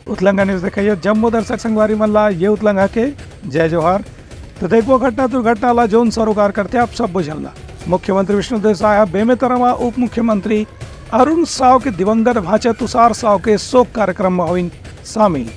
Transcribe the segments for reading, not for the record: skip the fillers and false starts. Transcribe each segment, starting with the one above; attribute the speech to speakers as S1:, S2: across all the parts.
S1: उतलंगा news देखिए जम्मू दर्शक संगवारी मल्ला ये उतलंगा के जय जोहार। तो देखो घटना दुर्घटना ला जोन सरोकार करते आप सब बुझलना। मुख्यमंत्री विष्णुदेव साय बेमेतरमा उप मुख्यमंत्री अरुण साव के दिवंगत भाचा तुषार साव के शोक कार्यक्रम में हुई शामिल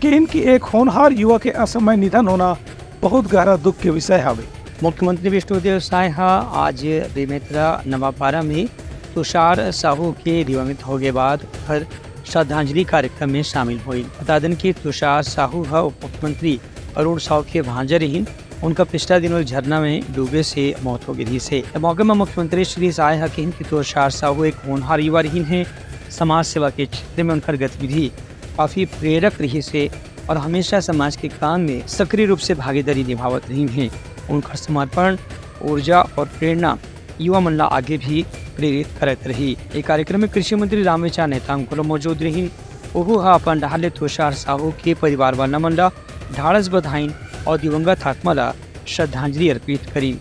S1: कि इनकी एक होनहार युवा के असमय निधन होना बहुत गहरा दुख के विषय है।
S2: मुख्यमंत्री विष्णुदेव साय आज बेमेतरा नवापारा में तुषार साहू के दिवंगत होने बाद हर श्रद्धांजलि कार्यक्रम में शामिल हुई। बता दें कि तुषार साहू उप मुख्यमंत्री अरुण साव के भांजे रही। उनका पिछला दिनों झरना में डूबे से मौत हो गई से मौके में मुख्यमंत्री श्री साय कहन कि तुषार साहू एक होनहार युवा रही है। समाज सेवा के क्षेत्र में उनकर गतिविधि काफी प्रेरक रही से और हमेशा समाज के काम में सक्रिय रूप से भागीदारी निभावत रही हैं। उनका समर्पण ऊर्जा और प्रेरणा युवा मंडला आगे भी प्रेरित करत रही। एक कार्यक्रम में कृषि मंत्री रामेचार नेतांकुल मौजूद रही। ओहू अपन डाले तुषार साहू के परिवार वाला मंडला ढाढ़स बधाई और दिवंगत आत्मा श्रद्धांजलि अर्पित करी।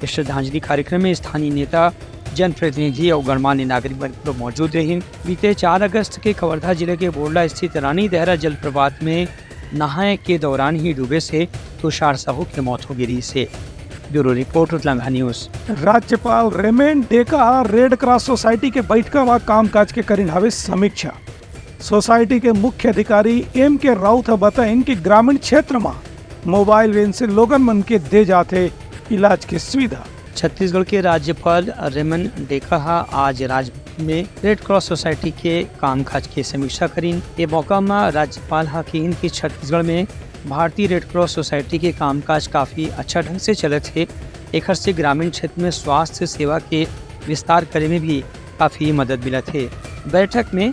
S2: इस श्रद्धांजलि कार्यक्रम में स्थानीय नेता जनप्रतिनिधि और गणमान्य नागरिक मौजूद रहे। बीते 4 अगस्त के कवर्धा जिले के बोरला स्थित रानी देहरा जलप्रपात में नहाए के दौरान ही डूबे से तुषार साहू की मौत हो गई से। ब्यूरो रिपोर्ट उतलंगा न्यूज।
S1: राज्यपाल Ramen Deka Red Cross Society के बैठक व कामकाज के करीन हवे समीक्षा। सोसाइटी के मुख्य अधिकारी एम के राउत बताइन कि ग्रामीण क्षेत्र में मोबाइल वैन से लोगन मन के दे जाते इलाज की सुविधा।
S2: छत्तीसगढ़ के राज्यपाल रेमन डेका आज राज्य में रेड क्रॉस सोसाइटी के कामकाज की समीक्षा करीन। ये मौका में राज्यपाल कहन कि छत्तीसगढ़ में भारतीय रेड क्रॉस सोसाइटी के कामकाज काफी अच्छा ढंग से चले थे। एक से ग्रामीण क्षेत्र में स्वास्थ्य सेवा के विस्तार करे में भी काफी मदद मिला थे। बैठक में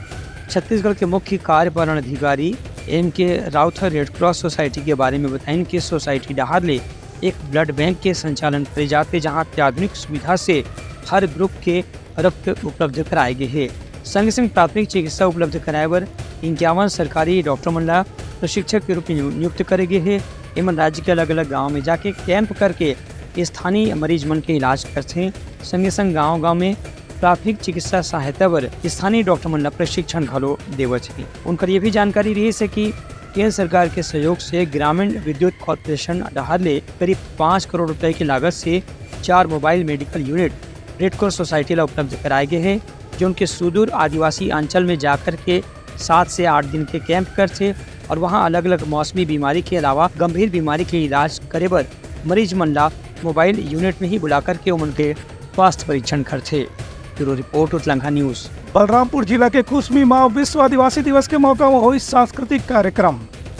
S2: छत्तीसगढ़ के मुख्य कार्यपालन अधिकारी एम के राउत रेड क्रॉस सोसाइटी के बारे में बताएं कि सोसाइटी डहारले एक ब्लड बैंक के संचालन करे जाते, जहां अत्याधुनिक सुविधा से हर ग्रुप के रक्त उपलब्ध कराए गए हैं। संग संग प्राथमिक चिकित्सा उपलब्ध कराए पर 51 सरकारी डॉक्टर मंडला प्रशिक्षक के रूप में नियुक्त करे गए हैं। एवं राज्य के अलग अलग गाँव में जाके कैंप करके स्थानीय मरीज मन के इलाज करते हैं। संगे संग गाँव में प्राथमिक चिकित्सा सहायता पर स्थानीय डॉक्टर मंडला प्रशिक्षण घलो देवत है। उनकर ये भी जानकारी रही है कि केंद्र सरकार के सहयोग से ग्रामीण विद्युत कॉर्पोरेशन डहारले करीब 5 करोड़ रुपए की लागत से 4 mobile medical unit Red Cross Society ला उपलब्ध कराए गए हैं, जो उनके सुदूर आदिवासी अंचल में जाकर के 7 से 8 दिन के कैंप करते और वहां अलग अलग मौसमी बीमारी के अलावा गंभीर बीमारी के इलाज करे पर मरीज मंडला मोबाइल यूनिट में ही बुला करके उनके स्वास्थ्य परीक्षण करते। ब्यूरो रिपोर्ट उतलंगा न्यूज।
S1: बलरामपुर जिला के कुसमी माँ विश्व आदिवासी दिवस के मौका में हुई सांस्कृतिक कार्यक्रम।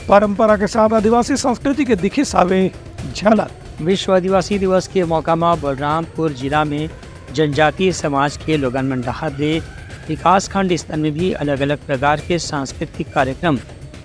S1: परंपरा के साथ आदिवासी संस्कृति के दिखी सावे झलक।
S2: विश्व आदिवासी दिवस के मौका में बलरामपुर जिला में जनजातीय समाज के लोगन मन डहारले विकास खंड स्तर में भी अलग अलग प्रकार के सांस्कृतिक कार्यक्रम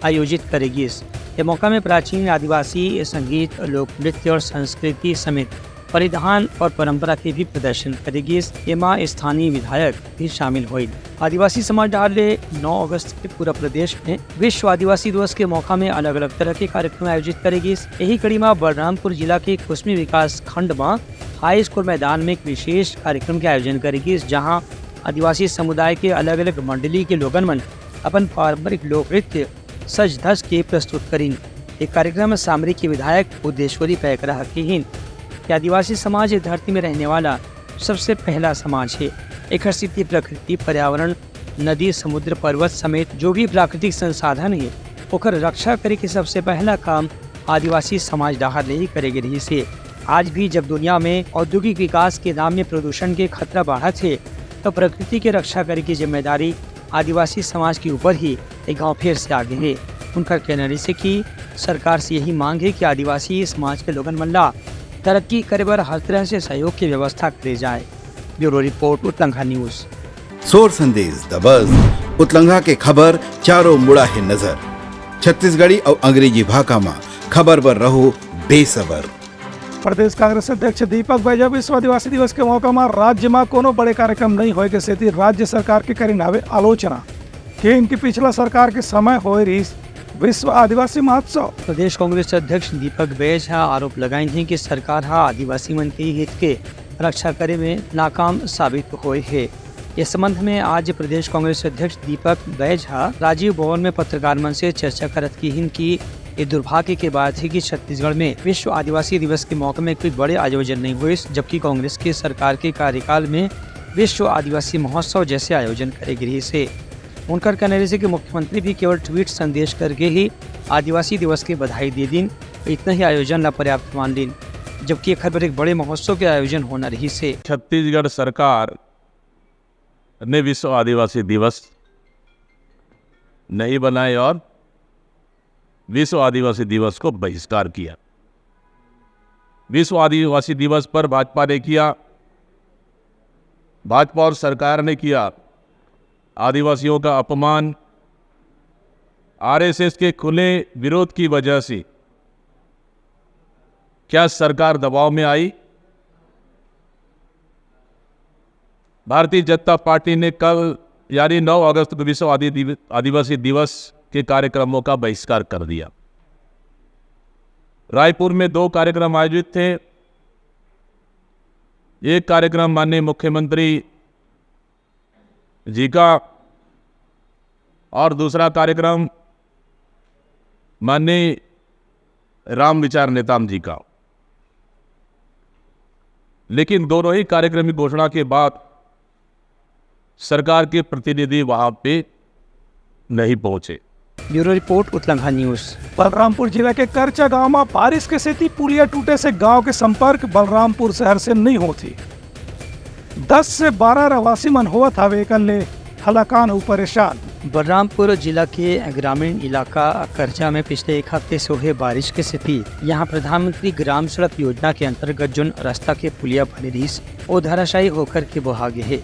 S2: आयोजित करेगी। इस मौका में प्राचीन आदिवासी संगीत, लोक नृत्य और संस्कृति समेत परिधान और परंपरा के भी प्रदर्शन करेगी। एमा स्थानीय विधायक भी शामिल हुए। आदिवासी समाज डहारले 9 अगस्त के पूरा प्रदेश में विश्व आदिवासी दिवस के मौका में अलग अलग तरह के कार्यक्रम आयोजित करेगी। यही कड़ी में बलरामपुर जिला के कुसमी विकास खंड में हाई स्कूल मैदान में एक विशेष कार्यक्रम के आयोजन करेगी, जहाँ आदिवासी समुदाय के अलग अलग मंडली के लोगन मन अपन पारंपरिक लोक नृत्य सज धज के प्रस्तुत करीन। एक कार्यक्रम में सामरी के विधायक उद्देश्वरी पैकरा हकीन कि आदिवासी समाज धरती में रहने वाला सबसे पहला समाज है। एक स्थिति प्रकृति, पर्यावरण, नदी, समुद्र, पर्वत समेत जो भी प्राकृतिक संसाधन है ओकर रक्षा करे के सबसे पहला काम आदिवासी समाज डहारले ही करेगी रही से। आज भी जब दुनिया में औद्योगिक विकास के नाम में प्रदूषण के खतरा बढ़ा थे, तो प्रकृति की रक्षा करे की जिम्मेदारी आदिवासी समाज के ऊपर ही एक गाँव फिर से आगे है। उनका कहना से कि सरकार से यही मांग है कि आदिवासी समाज के लोगन मल्ला तरक्की करे पर हर तरह से सहयोग की व्यवस्था करे जाए। ब्यूरो रिपोर्ट उतलंगा न्यूज।
S3: सोर संदेश द बज़ उतलंगा के खबर चारों मुड़ा है नजर। छत्तीसगढ़ी और अंग्रेजी भाषा में खबर पर रहो बेसबर।
S1: प्रदेश कांग्रेस अध्यक्ष दीपक बैजा विश्व आदिवासी दिवस के मौका में राज्य में कोनो बड़े कार्यक्रम नहीं होए के सेती राज्य सरकार के करीन आवे आलोचना कि इनकी पिछला सरकार के समय होए रही विश्व आदिवासी महोत्सव।
S2: प्रदेश कांग्रेस अध्यक्ष दीपक बैज आरोप लगाए हैं कि सरकार आदिवासी मन के हित के रक्षा करे में नाकाम साबित हुए है। इस संबंध में आज प्रदेश कांग्रेस अध्यक्ष दीपक बैझा राजीव भवन में पत्रकार मंच से चर्चा करत की हिन की ये दुर्भाग्य की बात है कि छत्तीसगढ़ में विश्व आदिवासी दिवस के मौके में कोई बड़े आयोजन नहीं हुए, जबकि कांग्रेस की सरकार के कार्यकाल में विश्व आदिवासी महोत्सव जैसे आयोजन करे गृह से। उनका कहना है कि मुख्यमंत्री भी केवल ट्वीट संदेश करके ही आदिवासी दिवस की बधाई दे दिन, इतना ही आयोजन ला पर्याप्त मान लीन, जबकि एक बड़े महोत्सव के आयोजन होना रही से।
S4: छत्तीसगढ़ सरकार ने विश्व आदिवासी दिवस नहीं बनाए और विश्व आदिवासी दिवस को बहिष्कार किया। विश्व आदिवासी दिवस पर भाजपा ने किया, भाजपा और सरकार ने किया आदिवासियों का अपमान। आरएसएस के खुले विरोध की वजह से क्या सरकार दबाव में आई? भारतीय जनता पार्टी ने कल यानी 9 अगस्त को विश्व आदिवासी दिवस के कार्यक्रमों का बहिष्कार कर दिया। रायपुर में 2 कार्यक्रम आयोजित थे। एक कार्यक्रम माननीय मुख्यमंत्री जी का और दूसरा कार्यक्रम माननीय राम विचार नेताम जी का। लेकिन दोनों ही कार्यक्रम की घोषणा के बाद सरकार के प्रतिनिधि वहां पे नहीं पहुंचे।
S2: ब्यूरो रिपोर्ट उत्तलंघा न्यूज।
S1: बलरामपुर जिले के करचा गांव में बारिश के सेती पुलिया टूटे से गांव के संपर्क बलरामपुर शहर से नहीं होती। 10 से 12 रहवासी मन होवत हवे कल्ले हलाकान हो परेशान।
S2: बलरामपुर जिला के ग्रामीण इलाका करजा में पिछले 1 हफ्ते से हुए बारिश के स्थिति यहाँ प्रधानमंत्री ग्राम सड़क योजना के अंतर्गत जो रास्ता के पुलिया बनी रही वो धराशायी होकर के बहा गए है।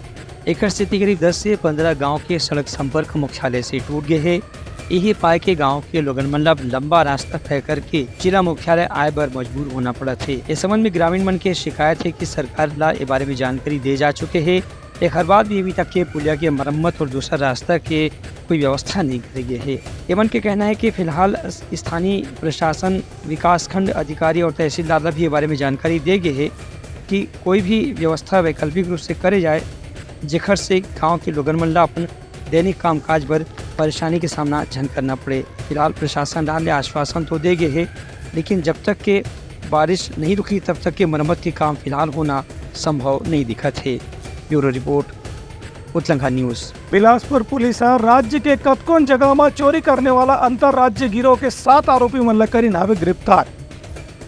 S2: एक स्थिति करीब 10 से 15 गांव के सड़क संपर्क मुख्यालय से टूट गए है। यही पाए के गांव के लोगन मतलब लंबा रास्ता तय करके जिला मुख्यालय आए बर मजबूर होना पड़ा थे। इस संबंध में ग्रामीण मन के शिकायत है कि सरकार ला इस बारे में जानकारी दे जा चुके हैं। एक हर बात भी अभी तक के पुलिया के मरम्मत और दूसरा रास्ता के कोई व्यवस्था नहीं करी गई है। एवं के कहना है कि फिलहाल स्थानीय प्रशासन, विकास खंड अधिकारी और तहसीलदार भी इस बारे में जानकारी दे गए है कि कोई भी व्यवस्था वैकल्पिक रूप से करे जाए, जेखर से गाँव के लोगन मन ला अपन दैनिक कामकाज पर परेशानी के सामना झन करना पड़े। फिलहाल प्रशासन डाल आश्वासन तो दे गए है, लेकिन जब तक के बारिश नहीं रुकी तब तक के मरम्मत के काम फिलहाल होना संभव नहीं दिखत है। ब्यूरो रिपोर्ट उत्तलंघा न्यूज।
S1: बिलासपुर पुलिस राज्य के कतकोन जगह में चोरी करने वाला अंतरराज्य गिरोह के 7 आरोपी मन ला करी नावे गिरफ्तार।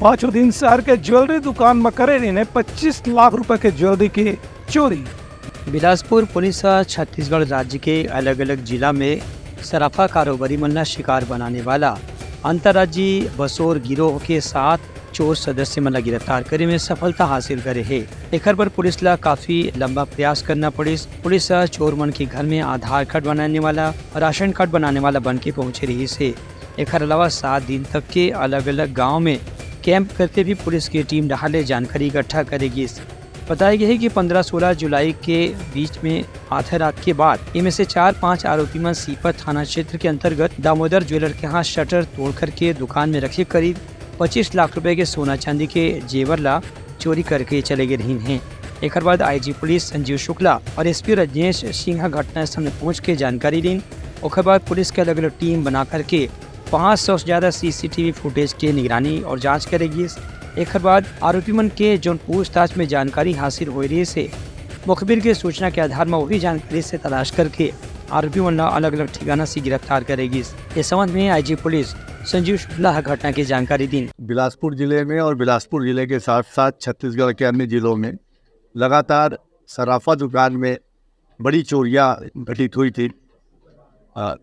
S1: 5 दिन शहर के ज्वेलरी दुकान में करे ने 25 लाख रुपए के ज्वेलरी की चोरी।
S2: बिलासपुर पुलिस छत्तीसगढ़ राज्य के अलग अलग जिला में सराफा कारोबारी मन ला शिकार बनाने वाला अंतर्राज्यीय बसोर गिरोह के 7 चोर सदस्य मन ला गिरफ्तार करे में सफलता हासिल करे है। एकर पर पुलिस ला काफी लंबा प्रयास करना पड़ी। पुलिस चोर मन के घर में आधार कार्ड बनाने वाला, राशन कार्ड बनाने वाला बन के पहुँचे रही से। एकर अलावा 7 दिन तक के अलग अलग गाँव में कैंप करके भी पुलिस की टीम डाले जानकारी इकट्ठा करेगी। बताया गया है कि 15-16 जुलाई के बीच में आधी रात के बाद इनमें से 4-5 आरोपी में सीपत थाना क्षेत्र के अंतर्गत दामोदर ज्वेलर के यहाँ शटर तोड़ करके दुकान में रखे करीब 25 लाख रुपए के सोना चांदी के जेवर ला चोरी करके चले गए रही हैं। एक बाद आईजी पुलिस संजीव शुक्ला और एसपी रजनेश सिंह घटनास्थल में पहुँच के जानकारी ली। उसके बाद पुलिस के अलग अलग टीम बना करके 500 से ज्यादा CCTV फुटेज के निगरानी और जाँच करेगी। एक बाद आरोपी मन के जो पूछताछ में जानकारी हासिल हो रही से मुखबिर के सूचना के आधार में वही जानकारी से तलाश करके आरोपी मन अलग अलग ठिकाना से गिरफ्तार करेगी। इस संबंध में आईजी पुलिस संजीव शुक्ला घटना की जानकारी दी।
S5: बिलासपुर जिले में और बिलासपुर जिले के साथ साथ छत्तीसगढ़ के अन्य जिलों में लगातार सराफा दुकान में बड़ी चोरियां घटित हुई थी।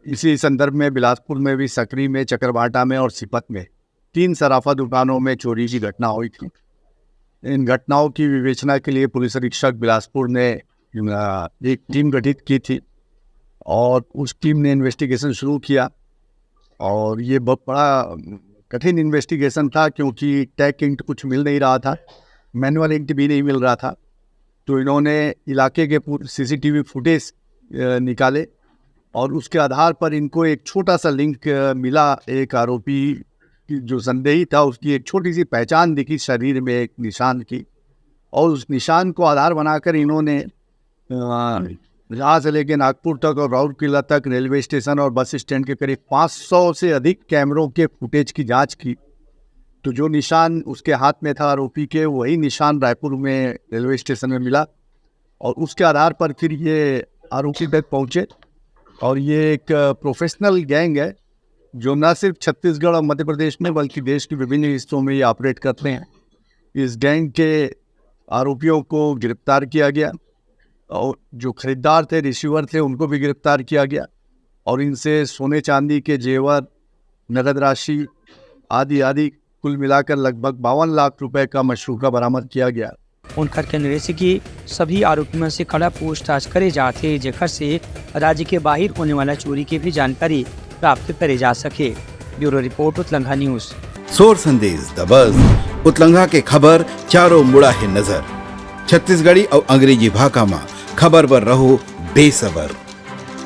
S5: इसी संदर्भ में बिलासपुर में भी सकरी में, चकरभाटा में और सिपत में 3 सराफा दुकानों में चोरी की घटना हुई थी। इन घटनाओं की विवेचना के लिए पुलिस अधीक्षक बिलासपुर ने एक टीम गठित की थी और उस टीम ने इन्वेस्टिगेशन शुरू किया। और ये बहुत बड़ा कठिन इन्वेस्टिगेशन था क्योंकि टैग इंट कुछ मिल नहीं रहा था, मैनुअल इंट भी नहीं मिल रहा था। तो इन्होंने इलाके के CCTV फुटेज निकाले और उसके आधार पर इनको एक छोटा सा लिंक मिला। एक आरोपी जो संदेही था उसकी एक छोटी सी पहचान दिखी शरीर में एक निशान की, और उस निशान को आधार बनाकर इन्होंने जहाँ से लेके नागपुर तक और राउरकेला तक रेलवे स्टेशन और बस स्टैंड के करीब 500 से अधिक कैमरों के फुटेज की जांच की। तो जो निशान उसके हाथ में था आरोपी के, वही निशान रायपुर में रेलवे स्टेशन में मिला और उसके आधार पर फिर ये आरोपी तक पहुँचे। और ये एक प्रोफेशनल गैंग है जो न सिर्फ छत्तीसगढ़ और मध्य प्रदेश में बल्कि देश के विभिन्न हिस्सों में ये ऑपरेट करते हैं। इस गैंग के आरोपियों को गिरफ्तार किया गया और जो खरीदार थे, रिसीवर थे, उनको भी गिरफ्तार किया गया और इनसे सोने चांदी के जेवर, नगद राशि आदि कुल मिलाकर लगभग 52 लाख रुपए का मशरूका बरामद किया गया।
S2: उनकर कहने से कि सभी आरोपियों से कड़ा पूछताछ करे जाते जेकर से राज्य के बाहर होने वाला चोरी की भी जानकारी प्राप्त करे जा सके। ब्यूरो रिपोर्ट उत्लंघा न्यूज।
S3: सोर संदेश द बज़ उतलंघा के खबर चारों मुड़ा है नजर। छत्तीसगढ़ी और अंग्रेजी भाषा में खबर पर रहो बेसबर।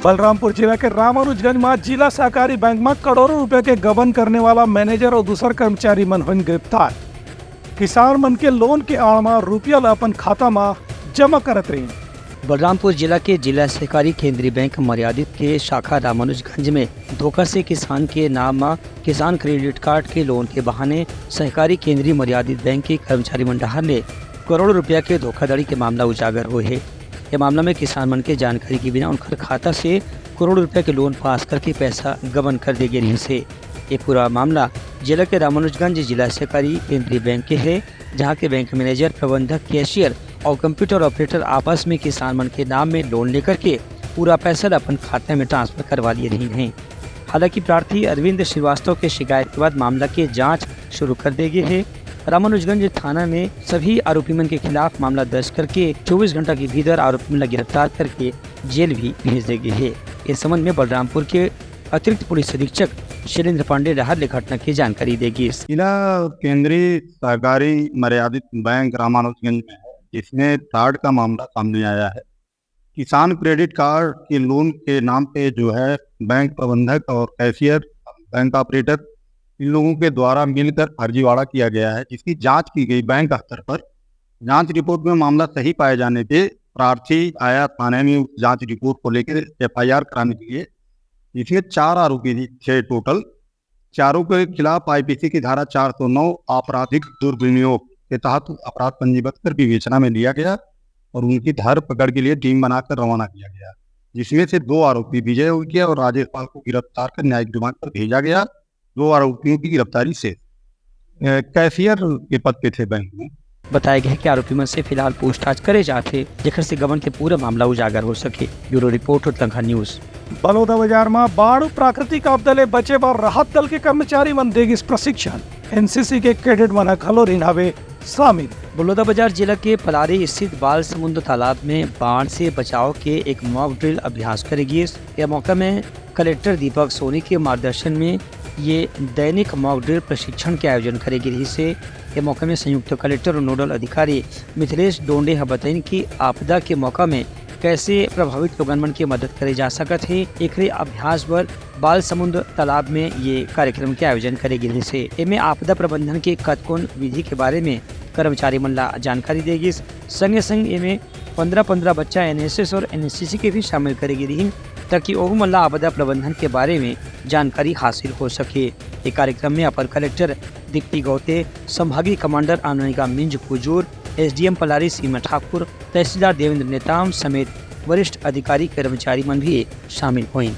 S1: बलरामपुर जिला के रामानुजगंज में जिला सहकारी बैंक में करोड़ों रुपए के गबन करने वाला मैनेजर और दूसर कर्मचारी मन हुई गिरफ्तार। किसान मन के लोन के आड़ में रुपया अपन खाता में जमा करत रही।
S2: बलरामपुर जिला के जिला सहकारी केंद्रीय बैंक मर्यादित के शाखा रामानुजगंज में धोखा से किसान के नाम में किसान क्रेडिट कार्ड के लोन के बहाने सहकारी केंद्रीय मर्यादित बैंक के कर्मचारी मंडहार ने करोड़ों रुपया के धोखाधड़ी के मामला उजागर हुए है। ये मामला में किसान मन के जानकारी के बिना उनकर खाता से करोड़ों रुपया के लोन पास करके पैसा गबन कर दे गए से। ये पूरा मामला जिला के रामानुजगंज जिला सहकारी केंद्रीय बैंक के है, जहाँ के बैंक मैनेजर, प्रबंधक, कैशियर और कंप्यूटर ऑपरेटर आपस में किसान मन के नाम में लोन लेकर के पूरा पैसा अपन खाते में ट्रांसफर करवा लिए रही हैं। हालांकि प्रार्थी अरविंद श्रीवास्तव के शिकायत के बाद मामला की जांच शुरू कर दी गई है। रामानुजगंज थाना में सभी आरोपी मन के खिलाफ मामला दर्ज करके 24 घंटा के भीतर आरोपी मन गिरफ्तार करके जेल भी भेज दी गई है। इस संबंध में बलरामपुर के अतिरिक्त पुलिस अधीक्षक शैलेंद्र पांडे राहत ने घटना की जानकारी देगी।
S6: जिला केंद्रीय सहकारी मर्यादित बैंक रामानुजगंज में है, जिसमें फ्रॉड का मामला सामने आया है। किसान क्रेडिट कार्ड के लोन के नाम पे जो है बैंक प्रबंधक और कैशियर, बैंक ऑपरेटर, इन लोगों के द्वारा मिलकर फर्जीवाड़ा किया गया है, जिसकी जांच की गई बैंक स्तर पर। जांच रिपोर्ट में मामला सही पाए जाने पे प्रार्थी आया थाने में जांच रिपोर्ट को लेकर FIR कराने के लिए। इसमें 4 आरोपी थे टोटल। चारों के खिलाफ IPC की धारा 409 आपराधिक दुर्विनियोग के तहत अपराध पंजीबद्ध कर विवेचना में लिया गया और उनकी धर पकड़ के लिए टीम बनाकर रवाना किया गया, जिसमें से 2 आरोपी विजय उइके और राजेश पाल को गिरफ्तार कर न्यायिक रिमांड पर भेजा गया। 2 आरोपियों की गिरफ्तारी से कैशियर के पद पे थे बैंक में।
S2: बताया गया कि आरोपी मन से फिलहाल पूछताछ करे जाते जेकर से गबन के पूरा मामला उजागर हो सके। ब्यूरो रिपोर्ट उत्लंघा न्यूज।
S1: बलौदा बाजार में बाढ़ प्राकृतिक आपदा ले बचे बर राहत दल के कर्मचारी मन देगी प्रशिक्षण। NCC के कैडेट मन खलोरी नावे शामिल।
S2: बलौदा बाजार जिला के पलारी स्थित बाल समुद्र तालाब में बाढ़ से बचाव के एक मॉक ड्रिल अभ्यास करेगी। यह मौका में कलेक्टर दीपक सोनी के मार्गदर्शन में ये दैनिक मॉक ड्रिल प्रशिक्षण के आयोजन करेगी रही से। ये मौका में संयुक्त कलेक्टर और नोडल अधिकारी मिथिलेश डोंडे बताइन कि आपदा के मौका में कैसे प्रभावित लोगन मन की मदद करे जा सकत है। एक अभ्यास पर बाल समुद्र तालाब में ये कार्यक्रम के आयोजन करेगी रही से। इनमें आपदा प्रबंधन के कतकोन विधि के बारे में कर्मचारी मन ला जानकारी देगी। संगे संग इनमें 15 बच्चा NSS और NCC के भी शामिल करेगी रही ताकि ओहू मन ला आपदा प्रबंधन के बारे में जानकारी हासिल हो सके। ये कार्यक्रम में अपर कलेक्टर दीप्ति गौते, संभागीय कमांडर आनंदिका मिंज कुजूर, SDM पलारी सीमा ठाकुर, तहसीलदार देवेंद्र नेताम समेत वरिष्ठ अधिकारी कर्मचारी मन भी शामिल हुए।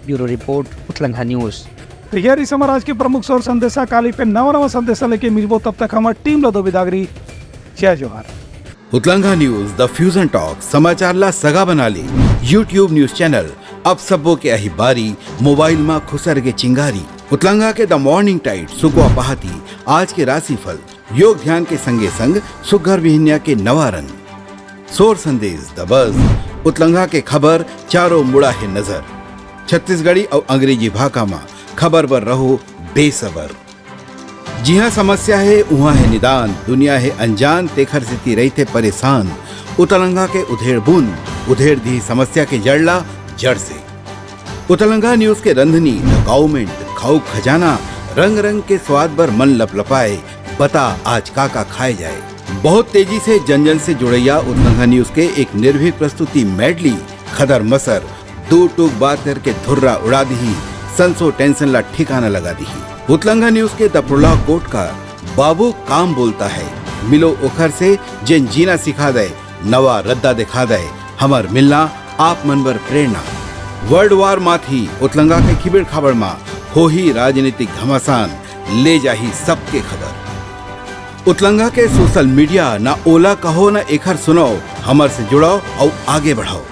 S2: ब्यूरो रिपोर्ट उत्लंघा न्यूज।
S1: तो यार इस आज के प्रमुख सोर संदेशा काली पे नवा संदेशा लेके मिलबो, तब तक हमारी टीम ला दो बिदागरी। जय जोहार।
S3: उतलंघा न्यूज द फ्यूजन टॉक समाचार ला सगा बना ली। YouTube न्यूज चैनल अब सबो के अही बारी मोबाइल में खुसर के चिंगारी। उतलंघा के द मॉर्निंग टाइट सुगवा पहाती आज के राशिफल योग ध्यान के संगे संग सुघर विहिन्या के नवा रंग। सोर संदेश द बज़ उतलंघा के खबर चारों मुड़ा है नजर। छत्तीसगढ़ी और अंग्रेजी भाषा में खबर पर रहो बेसबर। जी हाँ, समस्या है वहाँ है निदान, दुनिया है अनजान तेखर से रहते परेशान। उतलंघा के उधेड़ बूंद उधेड़ दी समस्या के जड़ला जड़ से। उतलंघा न्यूज के रंधनी गवर्नमेंट खाऊ खजाना रंग रंग के स्वाद पर मन लपलपाए। बता आज का खाए जाए। बहुत तेजी से जन जन से जुड़ैया उतलंघा न्यूज के एक निर्भीक प्रस्तुति मेडली खदर मसर दो टूक बात करके धुर्रा उड़ा दी, संसो टेंशन ला ठिकाना लगा दी। उतलंगा न्यूज के दपुरला कोट का बाबू काम बोलता है, मिलो उखर से जिन जीना सिखा दे, नवा रद्दा दिखा दे, हमर मिलना आप मनबर प्रेरणा। वर्ल्ड वार माथी उतलंगा के खिबड़ खबर मा हो ही राजनीतिक घमासान, ले जाही सबके खबर। उतलंगा के सोशल मीडिया ना ओला कहो ना एखर सुनाओ, हमर से जुड़ाओ और आगे बढ़ाओ।